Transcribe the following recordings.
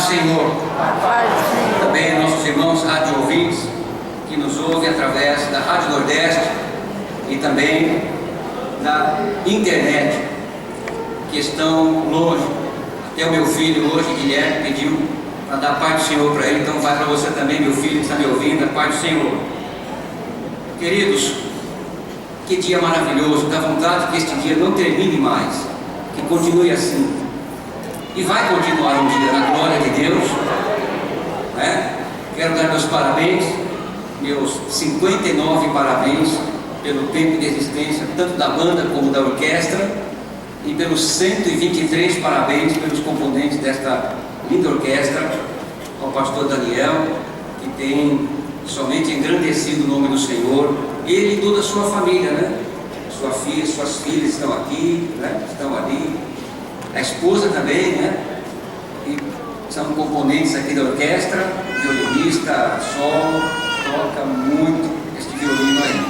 Senhor. Também nossos irmãos rádio ouvintes que nos ouvem através da Rádio Nordeste e também da internet, que estão longe. Até o meu filho hoje, Guilherme, pediu para dar a paz do Senhor para ele, então vai para você também, meu filho que está me ouvindo, a paz do Senhor. Queridos, que dia maravilhoso, dá vontade que este dia não termine mais, que continue assim. E vai continuar um dia na glória de Deus, né? Quero dar meus parabéns, meus 59 parabéns pelo tempo de existência, tanto da banda como da orquestra, e pelos 123 parabéns pelos componentes desta linda orquestra, ao pastor Daniel, que tem somente engrandecido o nome do Senhor, ele e toda a sua família, né? Sua filha, suas filhas estão aqui, né? Estão ali. A esposa também, né? E são componentes aqui da orquestra, violinista, solo, toca muito este violino aí.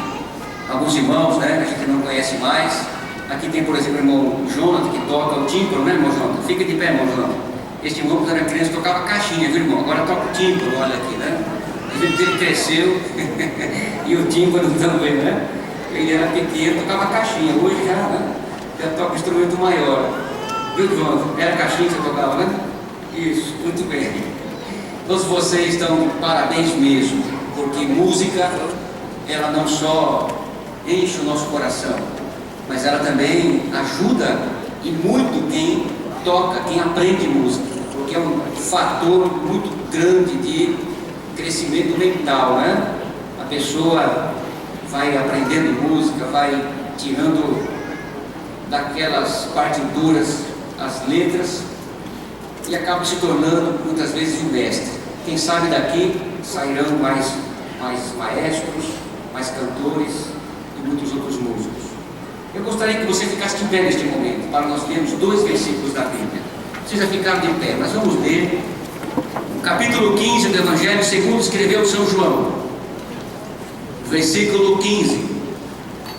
Alguns irmãos, né? A gente não conhece mais. Aqui tem, por exemplo, o irmão Jonathan, que toca o tímpano, né, irmão Jonathan? Fica de pé, irmão Jonathan. Este irmão, quando era criança, tocava caixinha, viu, irmão? Agora toca o tímpano, olha aqui, né? Ele cresceu e o tímpano também, né? Ele era pequeno, tocava caixinha. Hoje já toca instrumento maior. Viu, João? Era caixinha que você tocava, né? Isso, muito bem. Todos vocês estão de parabéns mesmo, porque música, ela não só enche o nosso coração, mas ela também ajuda e muito quem toca, quem aprende música, porque é um fator muito grande de crescimento mental, né? A pessoa vai aprendendo música, vai tirando daquelas partituras as letras e acaba se tornando muitas vezes um mestre. Quem sabe daqui sairão mais maestros, mais cantores e muitos outros músicos. Eu gostaria que você ficasse de pé neste momento para nós lermos 2 versículos da Bíblia. Vocês já ficaram de pé, mas vamos ler o capítulo 15 do Evangelho segundo escreveu São João, o versículo 15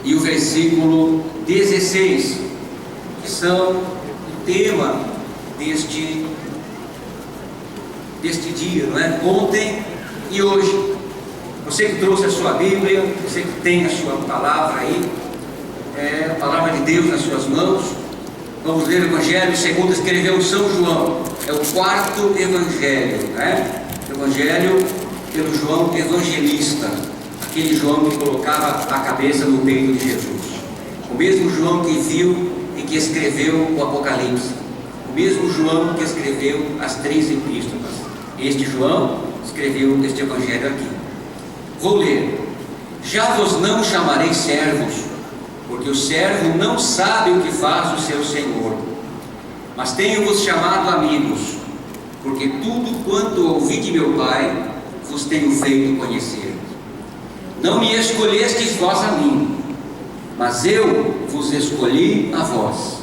e o versículo 16, que são tema deste dia, não é? Ontem e hoje. Você que trouxe a sua Bíblia, você que tem a sua palavra aí, a palavra de Deus nas suas mãos, vamos ler o Evangelho segundo escreveu São João. É o 4º Evangelho, né? Evangelho pelo João Evangelista, aquele João que colocava a cabeça no peito de Jesus, o mesmo João que viu e que escreveu o Apocalipse, o mesmo João que escreveu as 3 epístolas. Este João escreveu este Evangelho aqui. Vou ler. Já vos não chamarei servos, porque o servo não sabe o que faz o seu senhor, mas tenho-vos chamado amigos, porque tudo quanto ouvi de meu Pai vos tenho feito conhecer. Não me escolhestes vós a mim, mas eu vos escolhi a vós,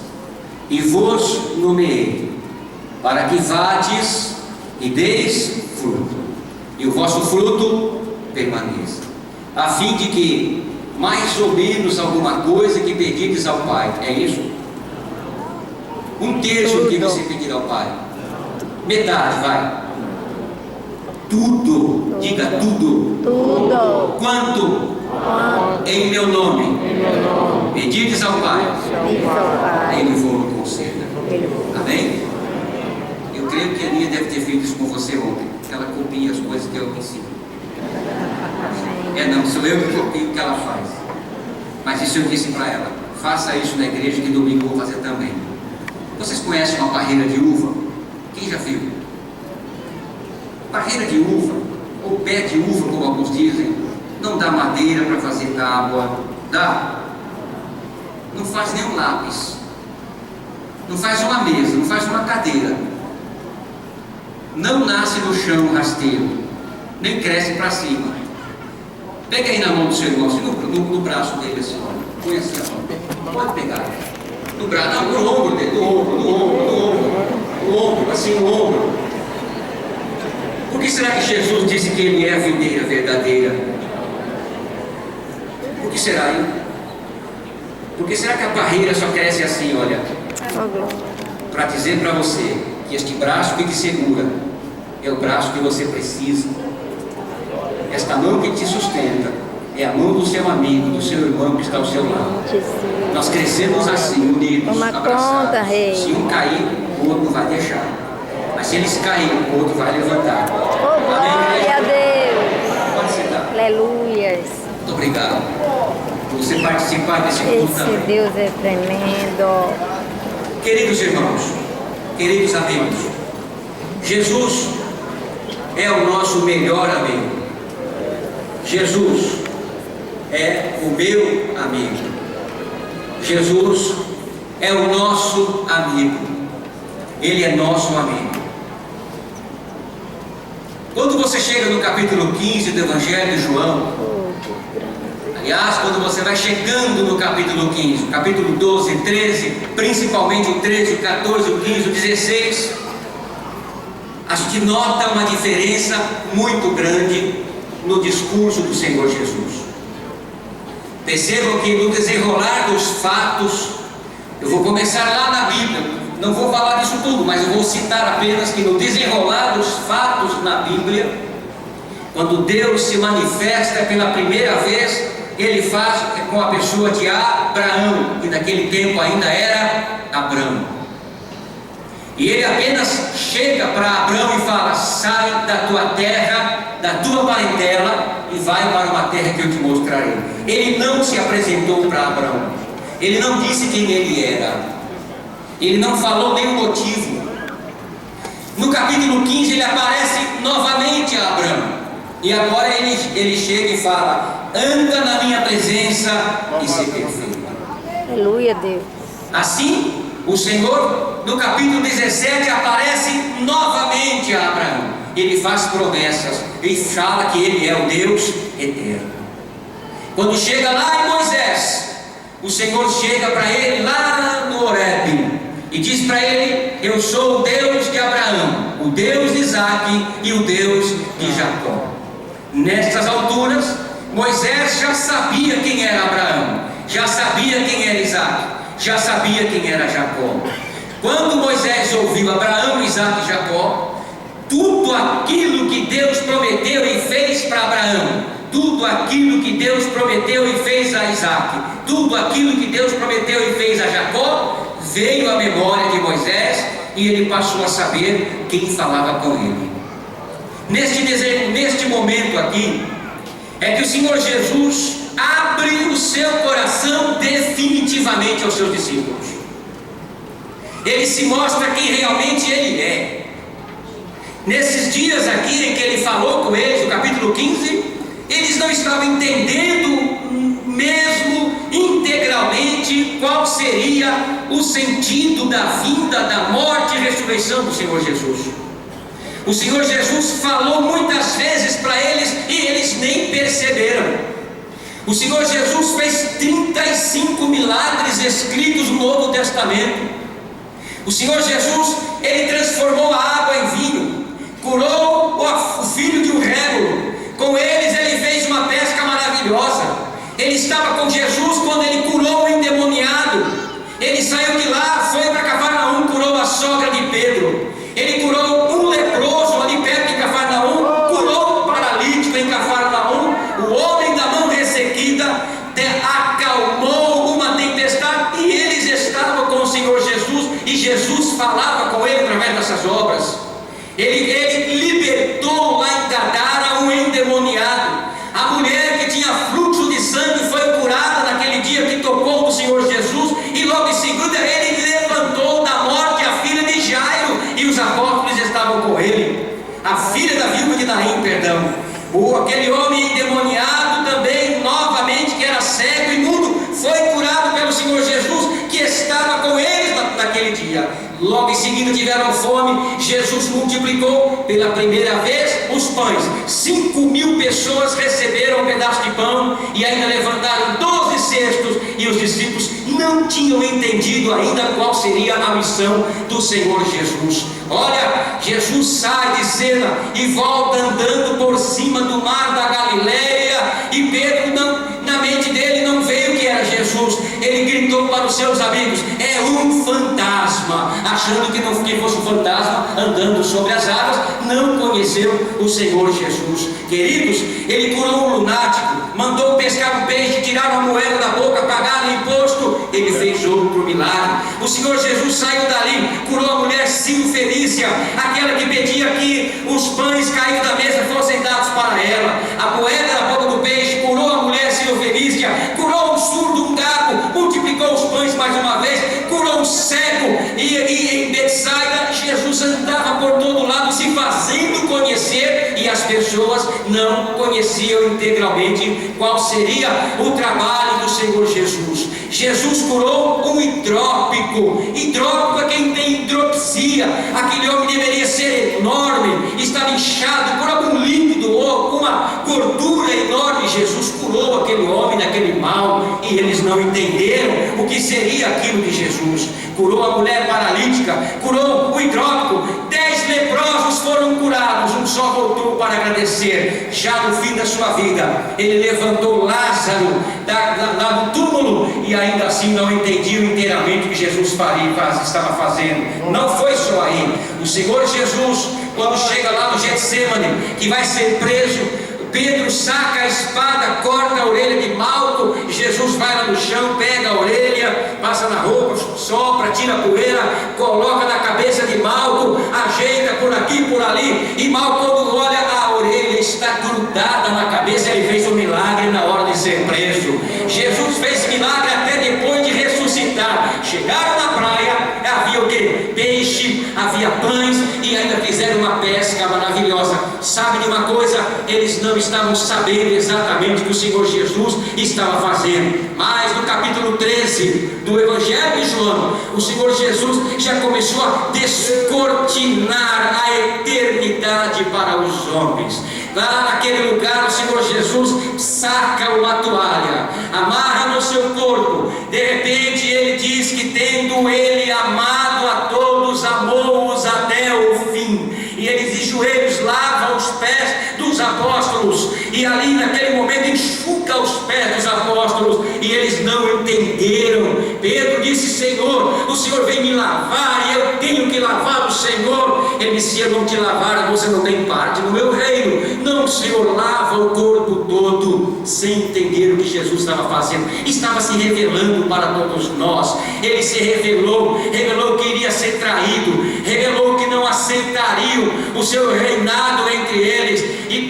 e vos nomeei, para que vades e deis fruto, e o vosso fruto permaneça, a fim de que mais ou menos alguma coisa que pedirdes ao Pai, é isso? 1/3 que você pedir ao Pai, metade, vai. Tudo, diga tudo. Tudo. Quanto? Em meu nome. Pedirdes ao Pai, Ele vos conceda. Amém? Eu creio que a Aninha deve ter feito isso com você ontem. Ela copia as coisas que eu ensino. Não, sou eu que copio o que ela faz. Mas isso eu disse para ela: faça isso na igreja, que domingo eu vou fazer também. Vocês conhecem uma parreira de uva? Quem já viu? Parreira de uva, ou pé de uva, como alguns dizem, não dá madeira para fazer tábua, dá? Não faz nem um lápis, não faz uma mesa, não faz uma cadeira, não nasce no chão rasteiro, nem cresce para cima. Pega aí na mão do seu irmão, assim, no braço dele, assim, olha, põe assim a mão, pode pegar, no braço, não, no ombro dele, no ombro, assim, no ombro. Por que será que Jesus disse que Ele é a videira verdadeira? Por que será, hein? Por que será que a parreira só cresce assim, olha? Para dizer para você que este braço que te segura é o braço que você precisa. Esta mão que te sustenta é a mão do seu amigo, do seu irmão que está ao seu lado. Nós crescemos assim, unidos, abraçados. Se um cair, o outro vai deixar. Mas se eles caírem, o outro vai levantar. Oh, glória a Deus! Pode sentar. Aleluias! Muito obrigado por você participar desse culto Esse também. Deus é tremendo. Queridos irmãos, queridos amigos, Jesus é o nosso melhor amigo. Jesus é o meu amigo. Jesus é o nosso amigo. Ele é nosso amigo. Quando você chega no capítulo 15 do Evangelho de João, aliás, quando você vai chegando no capítulo 15, capítulo 12, 13, principalmente o 13, o 14, o 15, o 16, a gente nota uma diferença muito grande no discurso do Senhor Jesus. Percebam que no desenrolar dos fatos, eu vou começar lá na Bíblia, não vou falar disso tudo, mas eu vou citar apenas que no desenrolar dos fatos na Bíblia, quando Deus se manifesta pela primeira vez, Ele faz com a pessoa de Abraão, que naquele tempo ainda era Abrão. E Ele apenas chega para Abrão e fala: sai da tua terra, da tua parentela e vai para uma terra que eu te mostrarei. Ele não se apresentou para Abrão, Ele não disse quem ele era, Ele não falou nenhum motivo. No capítulo 15 Ele aparece novamente a Abrão, e agora ele chega e fala: anda na minha presença e ser perfeito. Aleluia, Deus. Assim, o Senhor, no capítulo 17, aparece novamente a Abraão. Ele faz promessas e fala que Ele é o Deus eterno. Quando chega lá em Moisés, o Senhor chega para ele lá no Horebe e diz para ele: eu sou o Deus de Abraão, o Deus de Isaac e o Deus de Jacó. Nestas alturas, Moisés já sabia quem era Abraão, já sabia quem era Isaac, já sabia quem era Jacó. Quando Moisés ouviu Abraão, Isaac e Jacó, tudo aquilo que Deus prometeu e fez para Abraão, tudo aquilo que Deus prometeu e fez a Isaac, tudo aquilo que Deus prometeu e fez a Jacó, veio à memória de Moisés e ele passou a saber quem falava com ele. Neste momento aqui, é que o Senhor Jesus abre o seu coração definitivamente aos seus discípulos. Ele se mostra quem realmente Ele é. Nesses dias aqui em que Ele falou com eles, no capítulo 15, eles não estavam entendendo mesmo integralmente qual seria o sentido da vinda, da morte e ressurreição do Senhor Jesus. O Senhor Jesus falou muitas vezes para eles e eles nem perceberam. O Senhor Jesus fez 35 milagres escritos no Novo Testamento. O Senhor Jesus, Ele transformou a água em vinho, curou o filho de um rémulo. Com eles Ele fez uma pesca maravilhosa. Ele estava com Jesus quando Ele curou o endemoniado. Ele saiu de lá, foi para Cafarnaum, curou a sogra de Pedro. Ele curou um leproso ali perto de Cafarnaum, curou o paralítico em Cafarnaum. O homem da mão ressequida acalmou uma tempestade e eles estavam com o Senhor Jesus e Jesus falava com ele através dessas obras. Ele libertou lá em Gadara um endemoniado. A mulher que tinha fluxo de sangue foi curada naquele dia que tocou no Senhor Jesus, e logo em seguida Ele levantou da morte a filha de Jairo, e os apóstolos estavam com Ele, a filha da viúva de Naim, perdão. Aquele homem endemoniado também, novamente, que era cego e mudo, foi curado pelo Senhor Jesus, que estava com eles naquele dia. Logo em seguida tiveram fome. Jesus multiplicou pela primeira vez os pães. 5.000 pessoas receberam um pedaço de pão e ainda levantaram 12 cestos, e os discípulos não tinham entendido ainda qual seria a missão do Senhor Jesus. Olha, Jesus sai de cena e volta andando por cima do mar da Galileia, e Pedro na mente dele não veio que era Jesus. Ele gritou para os seus amigos: é um fantasma. fantasma, achando que fosse um fantasma andando sobre as águas, não conheceu o Senhor Jesus. Queridos, ele curou um lunático, mandou pescar um peixe, tirar uma moeda da boca, pagar o imposto, ele fez outro milagre. O Senhor Jesus saiu dali, curou a mulher Sírio-Fenícia, aquela que pedia que os pães caídos da mesa fossem dados para ela. A moeda da boca do peixe curou a mulher Sírio-Fenícia, curou um surdo, um gago, multiplicou os pães mais uma vez, curou um cego. E em Betsaida, Jesus andava por todo lado se fazendo conhecer, e as pessoas não conheciam integralmente qual seria o trabalho do Senhor Jesus. Jesus curou um hidrópico. Hidrópico é quem tem hidropsia. Aquele homem deveria ser enorme, estava inchado por algum líquido ou alguma gordura enorme. Jesus curou aquele homem daquele mal, e eles não entenderam o que seria aquilo de Jesus. Curou a mulher paralítica, curou o hidrópico. 10 leprosos foram curados, um só voltou para agradecer. Já no fim da sua vida, ele levantou Lázaro lá do túmulo, e ainda assim não entendiam inteiramente o que Jesus estava fazendo. Não foi só aí. O Senhor Jesus, quando chega lá no Getsemane, que vai ser preso, Pedro saca a espada, corta a orelha de Malco. Jesus vai lá no chão, pega a orelha, passa na roupa, sopra, tira a poeira, coloca na cabeça de Malco, ajeita por aqui e por ali, e Malco, quando olha, a orelha está grudada na cabeça. Ele fez um milagre na hora de ser preso. Jesus fez milagre até depois de ressuscitar. Chegaram na praia, havia o que? Peixe, havia pães, e ainda fizeram uma pesca maravilhosa. Sabe de uma coisa? Eles não estavam sabendo exatamente o que o Senhor Jesus estava fazendo. Mas no capítulo 13 do Evangelho de João, o Senhor Jesus já começou a descortinar a eternidade para os homens. Lá naquele lugar, o Senhor Jesus saca uma toalha, amarra no seu corpo. De repente ele diz que, tendo ele amado a todos, amou-os até o fim. E ele de joelhos lava os pés dos apóstolos, e ali naquele momento enxuga os pés dos apóstolos, e eles não entenderam. Pedro disse: Senhor, o Senhor vem me lavar, e eu tenho que lavar o Senhor. Ele disse: se eu não te lavar, você não tem parte no meu reino. Não, o Senhor lava o corpo todo, sem entender o que Jesus estava fazendo. Estava se revelando para todos nós. Ele se revelou que iria ser traído, revelou que não aceitariam o seu reinado entre eles, e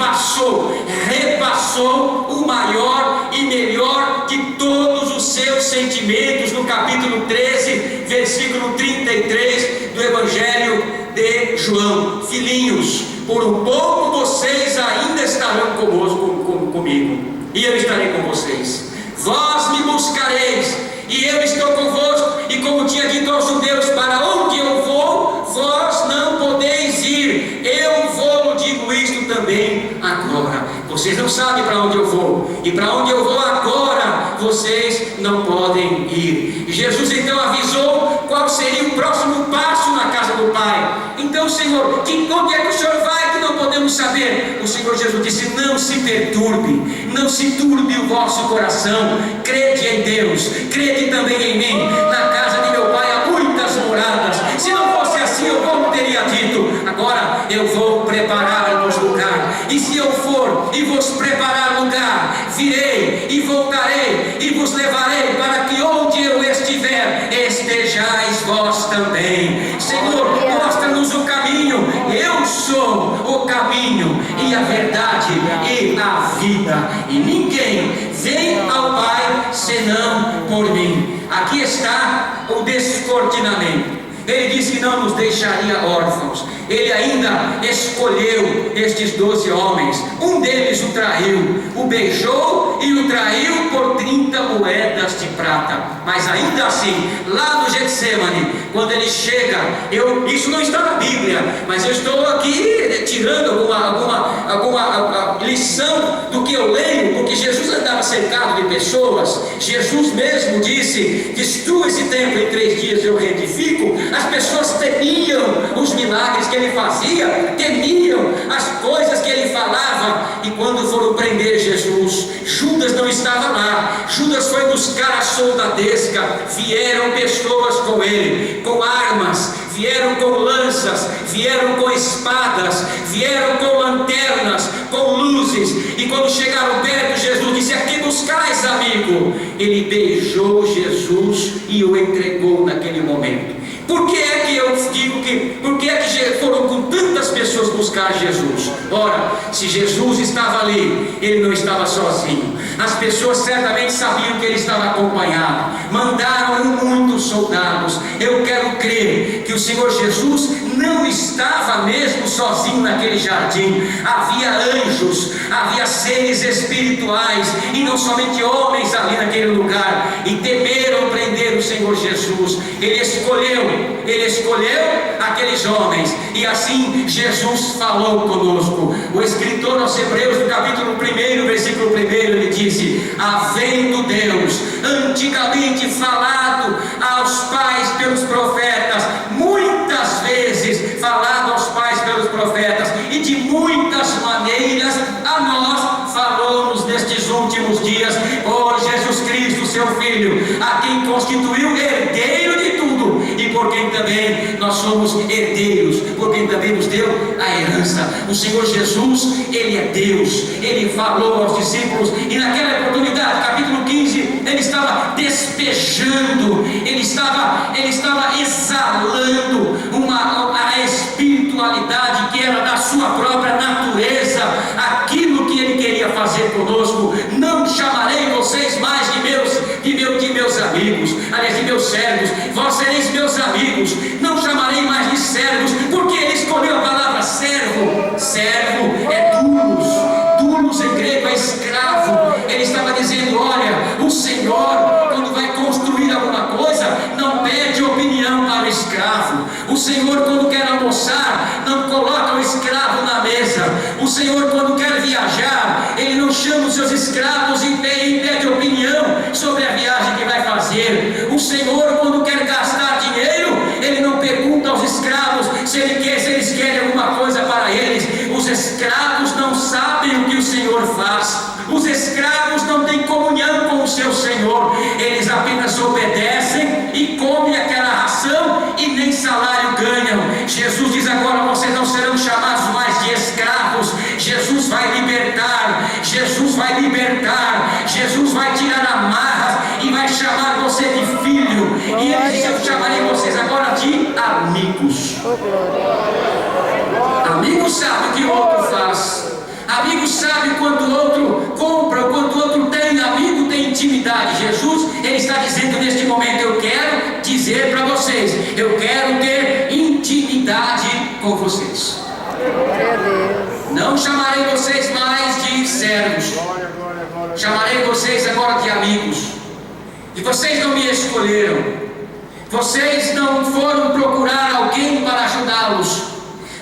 repassou o maior e melhor de todos os seus sentimentos, no capítulo 13, versículo 33 do Evangelho de João: filhinhos, por um pouco vocês ainda estarão comigo, e eu estarei com vocês. Vós me buscareis, e eu estou convosco. E como tinha dito aos judeus: para onde eu vou, vós não podeis ir. Eu vou, digo isto também agora. Vocês não sabem para onde eu vou, e para onde eu vou agora, vocês não podem ir. Jesus então avisou qual seria o próximo passo na casa do Pai. Então, Senhor, onde é que o Senhor vai, que não podemos saber? O Senhor Jesus disse: não se perturbe, não se turbe o vosso coração. Crede em Deus, crede também em mim. Na casa de meu Pai há muitas moradas. Se não fosse assim, eu como teria dito? Agora eu vou preparar-vos lugar. E se eu for e vos preparar lugar, virei e voltarei e vos levarei, para que onde eu estiver, estejais vós também. Senhor, mostra-nos o caminho. Eu sou o caminho e a verdade e a vida, e ninguém vem ao Pai senão por mim. Aqui está o descortinamento. Ele disse que não nos deixaria órfãos. Ele ainda escolheu estes 12 homens. Um deles o traiu, o beijou e o traiu por 30 moedas de prata. Mas ainda assim, lá no Getsemane, quando ele chega, isso não está na Bíblia, mas eu estou aqui tirando alguma lição do que eu leio, porque Jesus andava cercado de pessoas. Jesus mesmo disse: destrua esse templo, em 3 dias eu reedifico. As pessoas temiam os milagres que ele fazia, temiam as coisas que ele falava. E quando foram prender Jesus, Judas não estava lá. Judas foi buscar a soldadesca, vieram pessoas com ele, com armas, vieram com lanças, vieram com espadas, vieram com lanternas, com luzes. E quando chegaram perto, Jesus disse: aqui buscais, amigo. Ele beijou Jesus e o entregou naquele momento. Por que é que eu digo que, por que é que foram com tantas pessoas buscar Jesus? Ora, se Jesus estava ali, ele não estava sozinho. As pessoas certamente sabiam que ele estava acompanhado, mandaram muitos soldados. Eu quero crer que o Senhor Jesus não estava mesmo sozinho naquele jardim. Havia anjos, havia seres espirituais, e não somente homens ali naquele lugar, e temeram prender o Senhor Jesus. Ele escolheu aqueles homens, e assim Jesus falou conosco. O escritor aos Hebreus, no capítulo 1, versículo 1, ele disse: havendo Deus antigamente falado aos pais pelos profetas, muitas vezes falado aos pais pelos profetas, e de muitas maneiras a nós falou-nos nestes últimos dias, por Jesus Cristo, seu Filho, a quem constituiu herdeiro de tudo, e por quem também nós somos herdeiros, por quem também nos deu a herança. O Senhor Jesus, ele é Deus. Ele falou aos discípulos, e naquela oportunidade, capítulo 15, ele estava despejando, ele estava exalando a espiritualidade que era da sua própria natureza, aquilo que ele queria fazer conosco. Não chamarei vocês mais de meus amigos, aliás, de meus servos, vós sereis meus amigos. Não chamarei mais de servos, porque ele escolheu a palavra servo. Servo é dulos em grego é escravo. Ele estava dizendo: olha, o Senhor, quando vai construir alguma coisa, não pede opinião para o escravo. O Senhor, quando quer almoçar, não coloca o escravo na mesa. O Senhor, quando quer viajar, ele não chama os seus escravos e pede opinião sobre a viagem que vai fazer. O Senhor, quando quer gastar dinheiro, ele não pergunta aos escravos se eles querem alguma coisa para eles. Os escravos não sabem o que o Senhor faz. Os escravos não têm comunhão com o seu Senhor. Eles apenas obedecem e comem aquela ração e nem salário ganham. Jesus diz agora: vocês não serão chamados mais de escravos. Jesus vai libertar, Jesus vai libertar, Jesus vai tirar amarras e vai chamar você de filho. E ele diz: eu chamarei vocês agora de amigos. Amigo sabe o que o outro faz. Amigo sabe quando o outro compra, quando o outro tem. Amigo tem intimidade. Jesus, ele está dizendo neste momento: eu quero dizer para vocês, eu quero ter intimidade com vocês. Não chamarei vocês mais de servos, chamarei vocês agora de amigos. E vocês não me escolheram, vocês não foram procurar alguém para ajudá-los,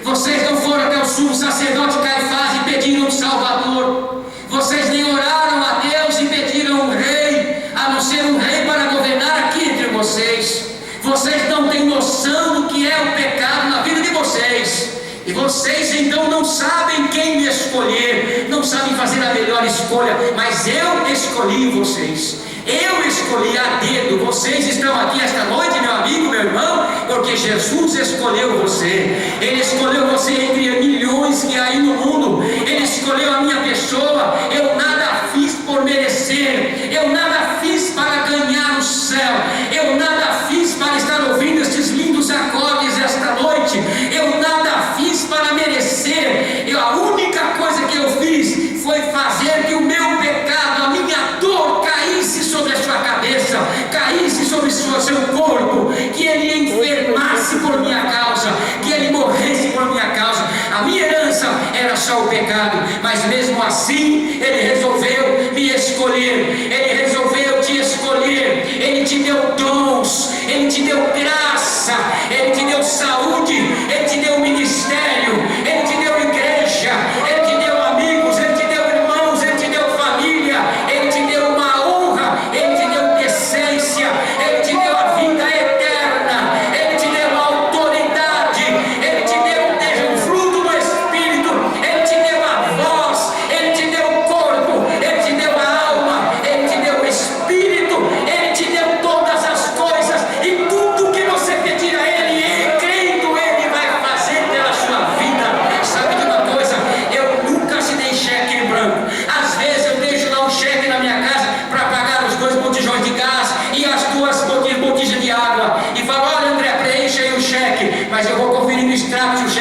vocês não foram até o sumo sacerdote Caifás e pediram um Salvador, vocês nem oraram a Deus e pediram um rei, a não ser um rei para governar aqui entre vocês. Vocês não têm noção do que é o pecado na vida de vocês, e vocês então não sabem quem me escolher, não sabem fazer a melhor escolha, mas eu escolhi vocês. Eu escolhi a dedo. Vocês estão aqui esta noite, meu amigo, meu irmão, porque Jesus escolheu você. Ele escolheu você entre milhões que há aí no mundo. Ele escolheu a minha pessoa. Eu nada fiz por merecer, eu nada fiz para ganhar o céu, eu nada fiz para estar ouvindo estes lindos acordes esta noite, eu nada fiz para merecer. A única coisa que eu fiz foi fazer que o meu pecado, a minha dor caísse sobre a sua cabeça, caísse sobre o seu corpo, que ele enfermasse por minha causa, que ele morresse por minha causa. A minha herança era só o pecado, mas mesmo assim ele resolveu me escolher, ele resolveu te escolher. Ele te deu dons, ele te deu graça, ele te deu saúde, ele te deu ministério, ele te deu igreja, ele te deu amigos, ele te deu irmãos, ele te deu família, ele te deu uma honra, ele te deu decência, ele te deu a vida eterna, ele te deu a autoridade, ele te deu o fruto do Espírito, ele te deu a voz, ele te deu o corpo, ele te deu a alma, ele te deu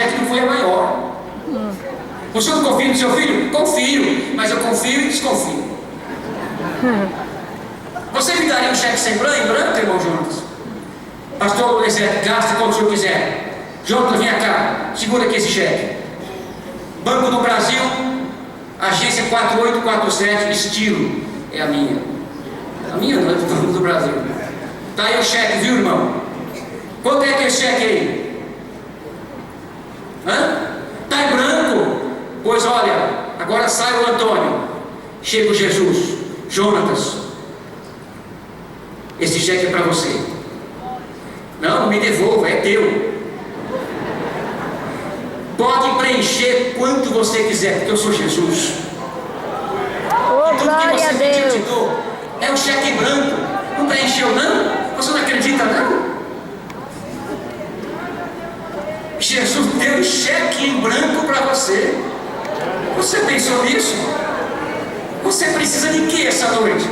cheque não foi a maior. O senhor não confia no seu filho? Confio, mas eu confio e desconfio. Você me daria um cheque sem branco, irmão Jonas? Pastor Lorenzetti, gaste quando o senhor quiser. Jonas, vem cá, segura aqui esse cheque. Banco do Brasil, agência 4847, estilo. É a minha. A minha não é do Banco do Brasil. Tá aí o cheque, viu, irmão? Quanto é que é esse cheque aí? Tá em branco? Pois olha, agora sai o Antônio. Chega o Jesus. Jonatas, esse cheque é para você. Não me devolva, é teu. Pode preencher quanto você quiser, porque eu sou Jesus. Oh, Tudo que glória você a pediu, eu te Deus. dou. É um cheque em branco. Não preencheu, não? Você não acredita, não? Jesus deu um cheque em branco para você. Você pensou nisso? Você precisa de quê essa noite?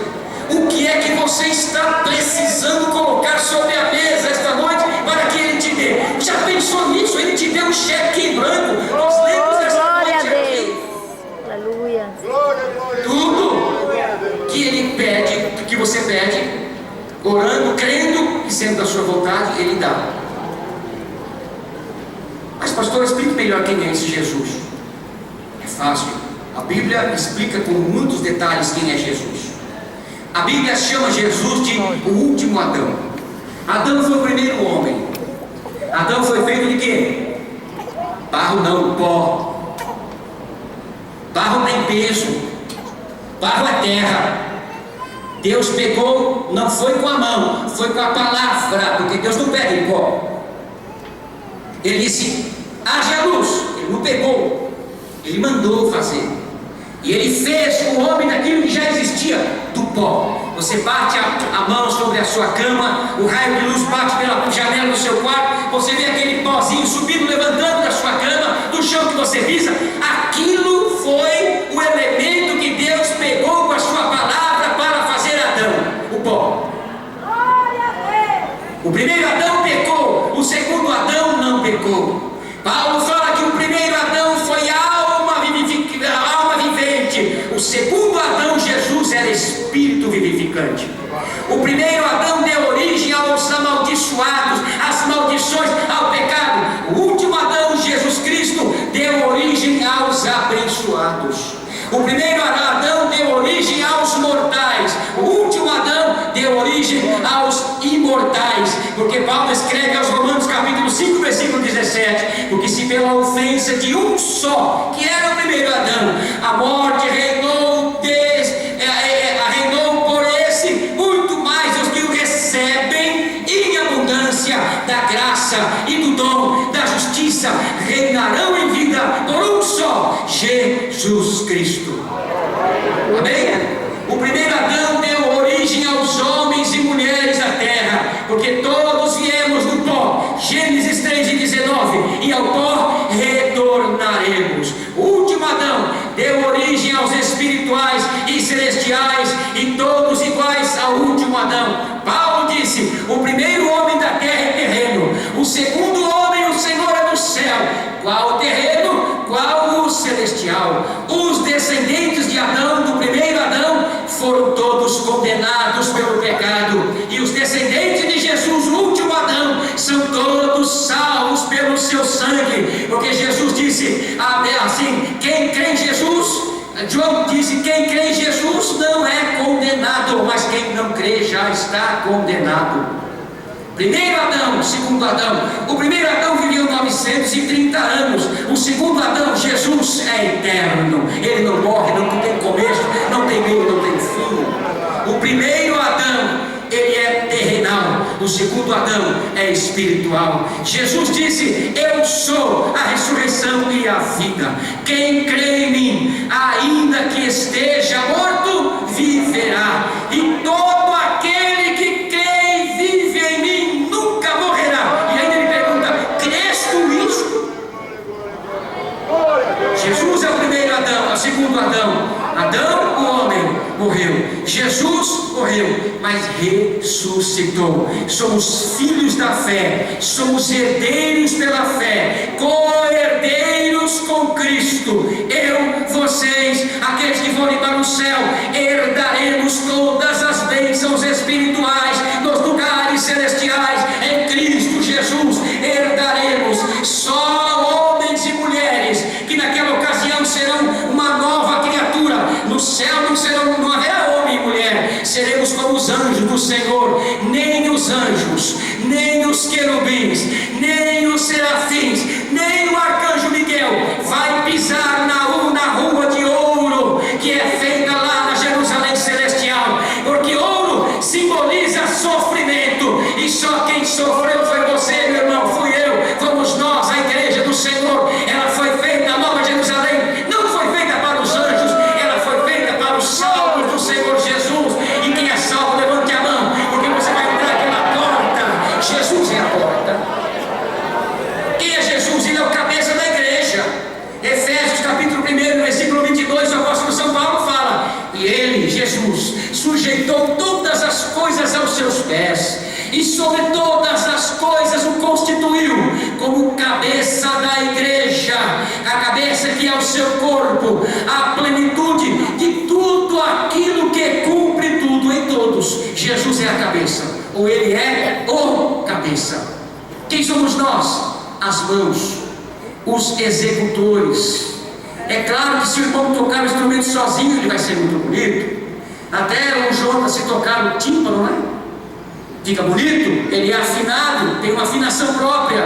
O que é que você está precisando colocar sobre a mesa esta noite para que Ele te dê? Já pensou nisso? Ele te deu um cheque em branco. Nós lemos esta Glória a noite Deus. aqui. Aleluia. Tudo que Ele pede, que você pede, orando, crendo e sendo da sua vontade, Ele dá. Mas pastor, explique melhor quem é esse Jesus. É fácil. A Bíblia explica com muitos detalhes quem é Jesus. A Bíblia chama Jesus de o último Adão. Adão foi o primeiro homem. Adão foi feito de quê? Barro não, pó. Barro tem peso. Barro é terra. Deus pegou, não foi com a mão, foi com a palavra, porque Deus não pega em pó. Ele disse, haja luz. Ele não pegou, Ele mandou fazer. E Ele fez o homem daquilo que já existia, do pó. Você bate a mão sobre a sua cama, o raio de luz bate pela janela do seu quarto, você vê aquele pozinho subindo, levantando da sua cama, do chão que você pisa. Aquilo foi o elemento que Deus pegou com a sua palavra para fazer Adão, o pó. O primeiro Adão pecou, o segundo Adão não pecou. Paulo fala que o primeiro Adão foi alma vivente, o segundo Adão, Jesus, era espírito vivificante. O primeiro Adão deu origem aos amaldiçoados, às maldições, ao pecado. O último Adão, Jesus Cristo, deu origem aos abençoados. O primeiro Adão deu origem aos mortais. O último Adão deu origem aos imortais. Porque Paulo escreve aos Romanos capítulo 5, versículo 17. Porque se pela ofensa de um só, que era o primeiro Adão, a morte reinou por esse, muito mais os que o recebem em abundância da graça e do dom da justiça reinarão em vida por um só, Jesus Cristo. Amém? O primeiro Adão deu origem aos homens e mulheres da terra, porque todos viemos do pó, Gênesis 3:19, e ao pó retornaremos. O último Adão deu origem aos espirituais e celestiais, e todos iguais ao último Adão. Paulo disse, o primeiro homem da terra é terreno, o segundo homem, o Senhor é do céu. Qual o terreno? Qual o celestial? Os descendentes de Adão, do primeiro Adão, foram todos condenados pelo pecado, e os descendentes de Jesus, o último Adão, são todos salvos pelo seu sangue, porque Jesus disse assim, quem crê em Jesus, João disse, quem crê em Jesus não é condenado, mas quem não crê já está condenado. Primeiro Adão, segundo Adão. O primeiro Adão viveu 930 anos. O segundo Adão, Jesus, é eterno. Ele não morre, não tem começo, não tem meio, não tem fim. O primeiro Adão, ele é terrenal. O segundo Adão é espiritual. Jesus disse, eu sou a ressurreição e a vida. Quem crê em mim, ainda que esteja morto, viverá. E todo aquele que crê e vive em mim nunca morrerá. E ainda ele pergunta, crês tu isso? Jesus é o primeiro Adão, é o segundo Adão. Adão, o homem, morreu. Jesus morreu, mas ressuscitou. Somos filhos da fé, somos herdeiros pela fé, co-herdeiros Cristo, eu, vocês, aqueles que forem para o céu, herdaremos todas as bênçãos espirituais nos lugares celestiais em Cristo Jesus. Herdaremos. Só homens e mulheres que naquela ocasião serão uma nova criatura. No céu não haverá homem e mulher. Seremos como os anjos do Senhor. Nem os anjos, nem os querubins, nem os serafins, nem o arcanjo Miguel vai pisar na rua de ouro que é feita lá na Jerusalém celestial, porque ouro simboliza sofrimento, e só quem sofreu foi você, meu irmão, fui eu, fomos nós, a igreja do Senhor. Ela foi feita, a Nova Jerusalém não foi feita para os anjos, ela foi feita para os salvos do Senhor Jesus. E quem é salvo, levante a mão, porque você vai entrar pela porta. Jesus é a porta. Quem é Jesus? Ele é o cabeça da igreja. Efésios capítulo 1, versículo 22, o apóstolo São Paulo fala: e ele, Jesus, sujeitou todas as coisas aos seus pés, e sobre todas as coisas o constituiu como cabeça da igreja, a cabeça que é o seu corpo, a plenitude de tudo aquilo que cumpre tudo em todos. Jesus é a cabeça, ou ele é o cabeça. Quem somos nós? As mãos, os executores. É claro que se o irmão tocar o instrumento sozinho, ele vai ser muito bonito. Até o Jonas se tocar o tímpano, não é? Fica bonito, ele é afinado, tem uma afinação própria.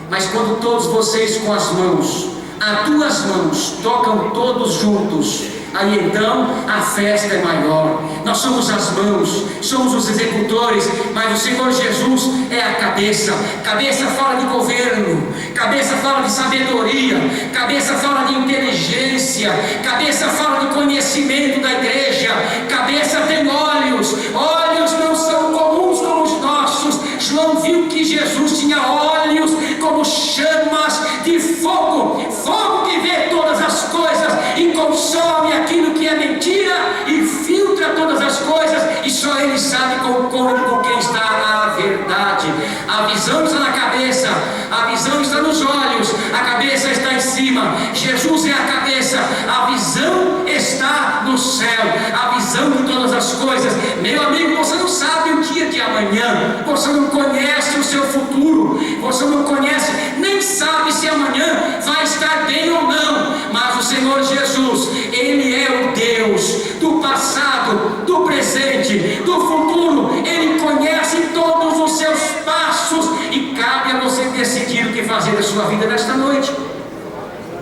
Mas quando todos vocês com as mãos, as duas mãos, tocam todos juntos, aí então a festa é maior. Nós somos as mãos, somos os executores, mas o Senhor Jesus é a cabeça. Cabeça fala de governo, cabeça fala de sabedoria, cabeça fala de inteligência, cabeça fala de conhecimento da igreja. Cabeça tem olhos, olhos não são comuns como os nossos. João viu que Jesus tinha olhos como chamas de fogo, fogo que vê todas as coisas e consome aquilo que é mentira e filtra todas as coisas, e só ele sabe com quem está a verdade. A visão está na cabeça, a visão está nos olhos, a cabeça está em cima. Jesus é a cabeça, a visão está no céu, a visão de todas as coisas. Meu amigo, você não sabe o dia de amanhã, você não conhece o seu futuro, você não conhece, nem sabe se amanhã vai estar bem ou não, mas o Senhor Jesus, Ele é o Deus do passado, do presente, do futuro. Ele conhece todos os seus passos e cabe a você decidir o que fazer da sua vida nesta noite.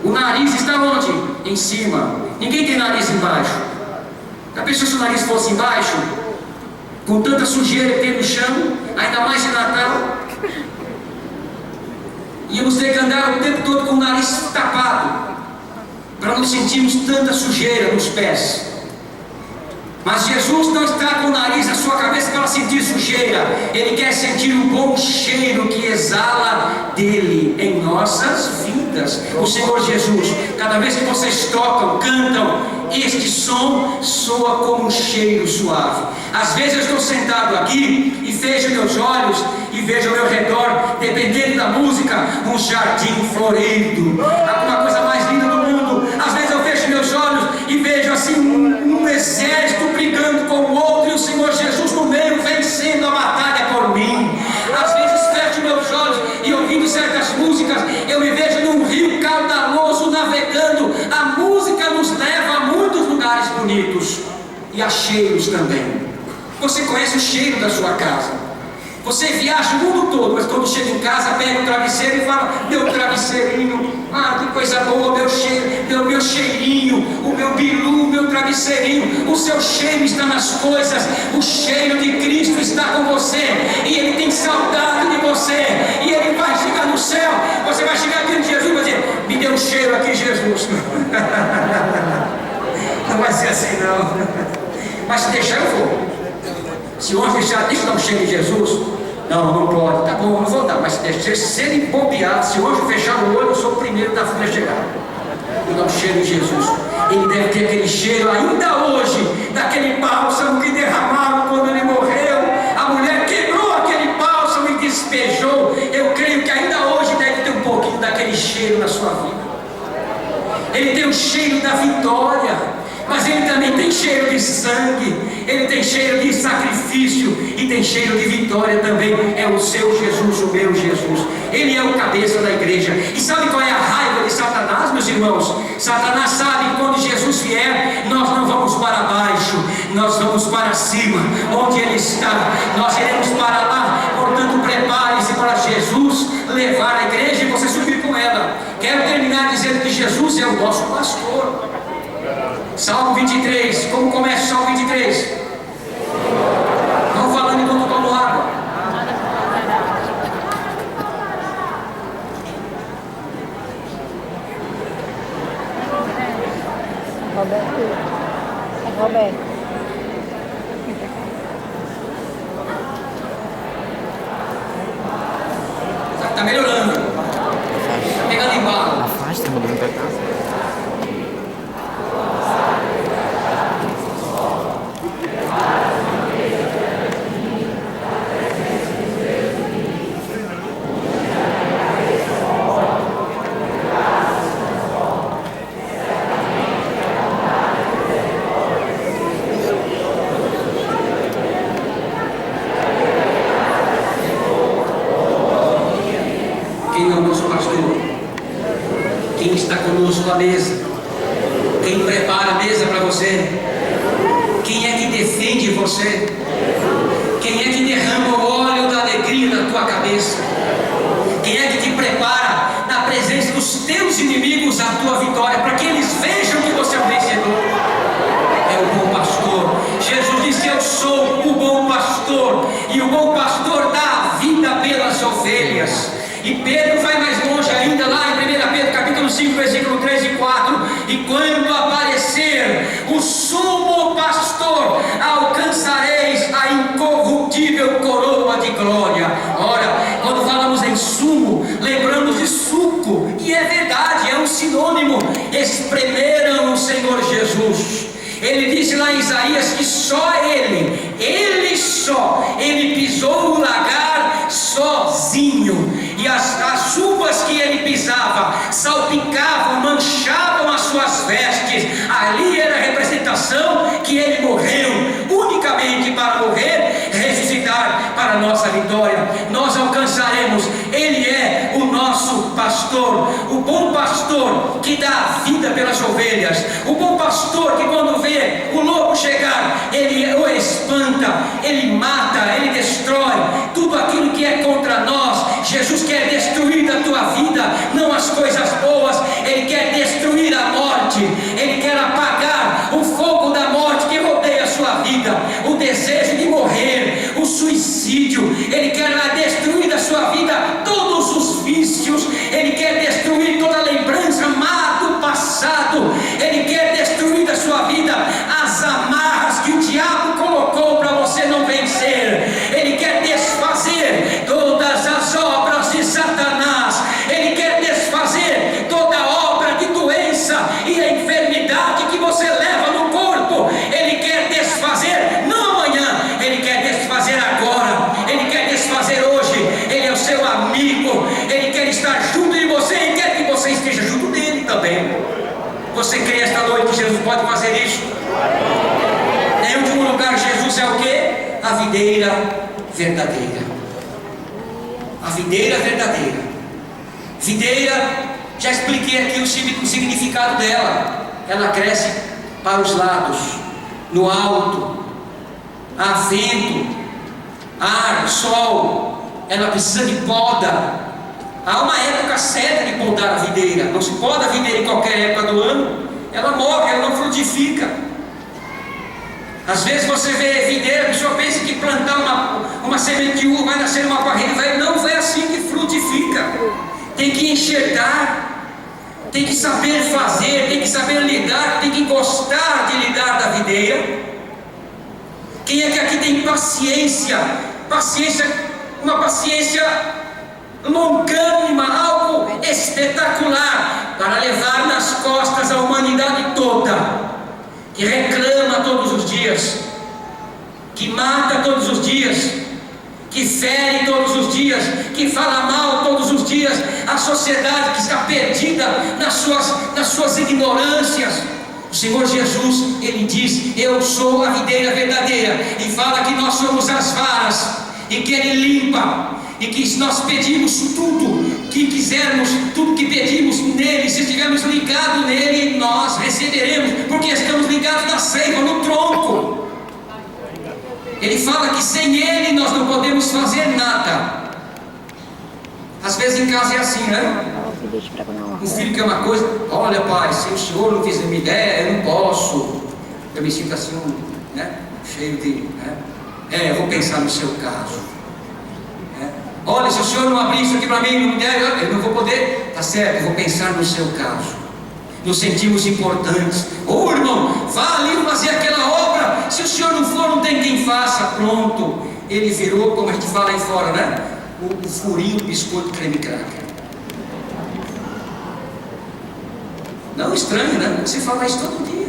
O nariz está onde? Em cima. Ninguém tem nariz embaixo. Já pensou se o nariz fosse embaixo? Com tanta sujeira que tem no chão, ainda mais de Natal, íamos ter que andar o tempo todo com o nariz tapado, para não sentirmos tanta sujeira nos pés. Mas Jesus não está com o nariz na sua cabeça para sentir sujeira. Ele quer sentir o bom cheiro que exala dele em nossas vidas. O Senhor Jesus, cada vez que vocês tocam, cantam, este som soa como um cheiro suave. Às vezes eu estou sentado aqui e fecho meus olhos e vejo ao meu redor, dependendo da música, um jardim florido, alguma coisa mais linda do mundo. Às vezes eu fecho meus olhos e vejo assim um exército brigando com o outro, e o Senhor Jesus no meio vencendo a batalha por mim. Às vezes fecho meus olhos e ouvindo certas músicas, eu me vejo num rio caudaloso navegando. A música nos leva a muitos lugares bonitos e a cheiros também. Você conhece o cheiro da sua casa. Você viaja o mundo todo, mas quando chega em casa, pega um travesseiro e fala: meu travesseirinho, que coisa boa, meu cheiro, meu cheirinho, o meu bilu, o meu travesseirinho. O seu cheiro está nas coisas, o cheiro de Cristo está com você, e Ele tem saudade de você, e Ele vai chegar no céu. Você vai chegar diante de Jesus e vai dizer: me dê um cheiro aqui, Jesus. Não vai ser assim não, mas se deixar eu vou. Se o anjo deixar, deixa eu dar um cheiro de Jesus. Não pode, tá bom, não vou dar, mas se ele bobear, se o anjo fechar o olho, eu sou o primeiro da fila a chegar. Eu dar um cheiro de Jesus. Ele deve ter aquele cheiro ainda hoje, daquele bálsamo que derramaram quando ele morreu. A mulher quebrou aquele bálsamo e despejou. Eu creio que ainda hoje deve ter um pouquinho daquele cheiro na sua vida. Ele tem cheiro da vitória, mas ele também tem cheiro de sangue, ele tem cheiro de sacrifício e tem cheiro de vitória também. É o seu Jesus, o meu Jesus. Ele é o cabeça da igreja. E sabe qual é a raiva de Satanás, meus irmãos? Satanás sabe que quando Jesus vier, nós não vamos para baixo, nós vamos para cima, onde ele está, nós iremos para lá. Portanto, prepare-se para Jesus levar a igreja e você subir com ela. Quero terminar dizendo que Jesus é o nosso pastor. Salmo 23, como começa o Salmo 23? Vamos falando enquanto eu tomo água. Roberto. Está melhorando. Pegando embalo. Afasta, mudando pra casa. Quem é o nosso pastor? Quem está conosco à mesa? Quem prepara a mesa para você? Quem é que defende você? Quem é que derrama o óleo da alegria na tua cabeça? Quem é que te prepara na presença dos teus inimigos a tua vitória, para que eles vejam que você é um vencedor? É o bom pastor. Jesus disse: eu sou o bom pastor, e o bom pastor dá a vida pelas ovelhas. E Pedro vai mais longe ainda, lá em 1 Pedro capítulo 5, versículo 3 e 4. E quando aparecer o sumo pastor, alcançareis a incorruptível coroa de glória. Ora, quando falamos em sumo, lembramos de suco, e é verdade, é um sinônimo. Espremeram o Senhor Jesus. Ele disse lá em Isaías que só ele pisou o lagar sozinho, e as uvas que ele pisava salpicavam, manchavam as suas vestes. Ali era a representação que ele morreu unicamente para morrer, ressuscitar para a nossa vitória. Nós alcançaremos. Ele é o nosso pastor, o bom pastor que dá a vida pelas ovelhas, o bom pastor que quando vê o lobo chegar, ele o espanta, ele mata, ele destrói tudo aquilo que é contra nós. Jesus quer destruir da tua vida, não as coisas boas. Ele quer destruir a morte, ele quer apagar o fogo da morte que rodeia a sua vida, o desejo de morrer, o suicídio. Ele quer destruir da sua vida todos os vícios, ele quer destruir toda lembrança má do passado, ele quer destruir da sua vida as amarras que o diabo colocou para você não vencer. Ele quer desfazer todas as obras de Satanás, ele quer desfazer toda obra de doença e a enfermidade que você leva no corpo. Ele quer desfazer, não amanhã, ele quer desfazer agora, ele quer desfazer hoje. Ele é o seu amigo, ele quer estar junto de você e quer que você esteja junto dele também. Você crê esta noite que Jesus pode fazer isso? Em último lugar, Jesus é o que? A videira verdadeira. A videira verdadeira. Videira, já expliquei aqui o significado dela. Ela cresce para os lados, no alto, há vento, ar, sol. Ela precisa de poda. Há uma época certa de podar a videira. Não se poda a videira em qualquer época do ano. Ela morre, ela não frutifica. Às vezes você vê videira, a pessoa pensa que plantar uma semente de uva vai nascer uma barreira. Não é assim que frutifica. Tem que enxertar, tem que saber fazer, tem que saber lidar, tem que gostar de lidar da videira. Quem é que aqui tem paciência? Uma paciência longânima, algo espetacular, para levar nas costas a humanidade toda, que reclama todos os dias, que mata todos os dias, que fere todos os dias, que fala mal todos os dias. a sociedade que está perdida nas suas ignorâncias. O Senhor Jesus, Ele diz: eu sou a videira verdadeira, e fala que nós somos as varas, e que Ele limpa, e que se nós pedimos tudo que quisermos, tudo que pedimos nele, se estivermos ligados nele, nós receberemos, porque estamos ligados na seiva, no tronco. Ele fala que sem ele nós não podemos fazer nada. Às vezes em casa é assim, né? Um filho quer uma coisa: olha, pai, se o senhor não fizer me der, eu não posso. Eu me sinto assim, né? Cheio de, né? Eu vou pensar no seu caso. Olha, se o senhor não abrir isso aqui para mim, não me der, eu não vou poder. Tá certo, eu vou pensar no seu caso. Nos sentimos importantes. Ô irmão, vá ali fazer aquela obra. Se o senhor não for, não tem quem faça. Pronto, ele virou, como a gente fala aí fora, né? O furinho do biscoito creme cracker. Não estranho, né? Você fala isso todo dia.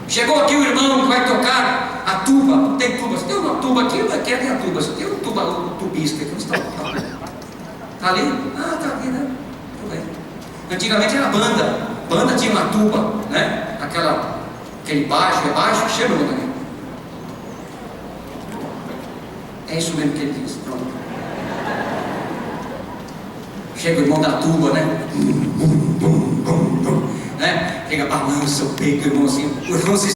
Chegou aqui o irmão que vai tocar a tuba. Tem tuba? Você tem uma tuba aqui? Aqui tem a tuba. Você tem um tuba, um tubista aqui. Está ali? Ah, está ali, né? Tudo bem. Antigamente era banda. Banda tinha uma tuba, né? Aquele baixo, é baixo, chama o nome. É isso mesmo que ele diz. Pronto. Chega o irmão da tuba, né? Né? Chega, balança o peito, irmão assim. O irmão se